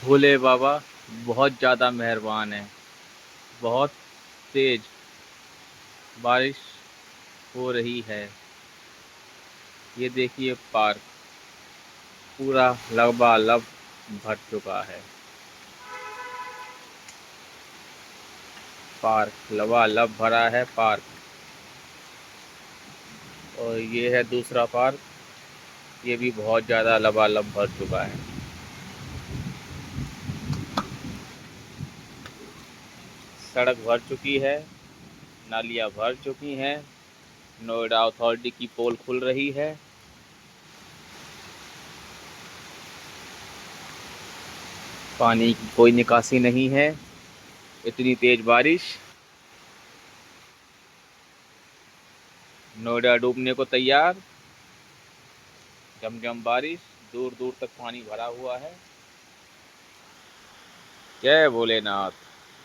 भोले बाबा बहुत ज़्यादा मेहरबान है। बहुत तेज बारिश हो रही है। ये देखिए पार्क पूरा लबालब भर चुका है। पार्क लबालब भरा है पार्क। और ये है दूसरा पार्क। ये भी बहुत ज़्यादा लबालब भर चुका है। सड़क भर चुकी है। नालियाँ भर चुकी हैं। नोएडा अथॉरिटी की पोल खुल रही है। पानी की कोई निकासी नहीं है। इतनी तेज बारिश। नोएडा डूबने को तैयार। झमझम बारिश। दूर दूर तक पानी भरा हुआ है। जय भोलेनाथ।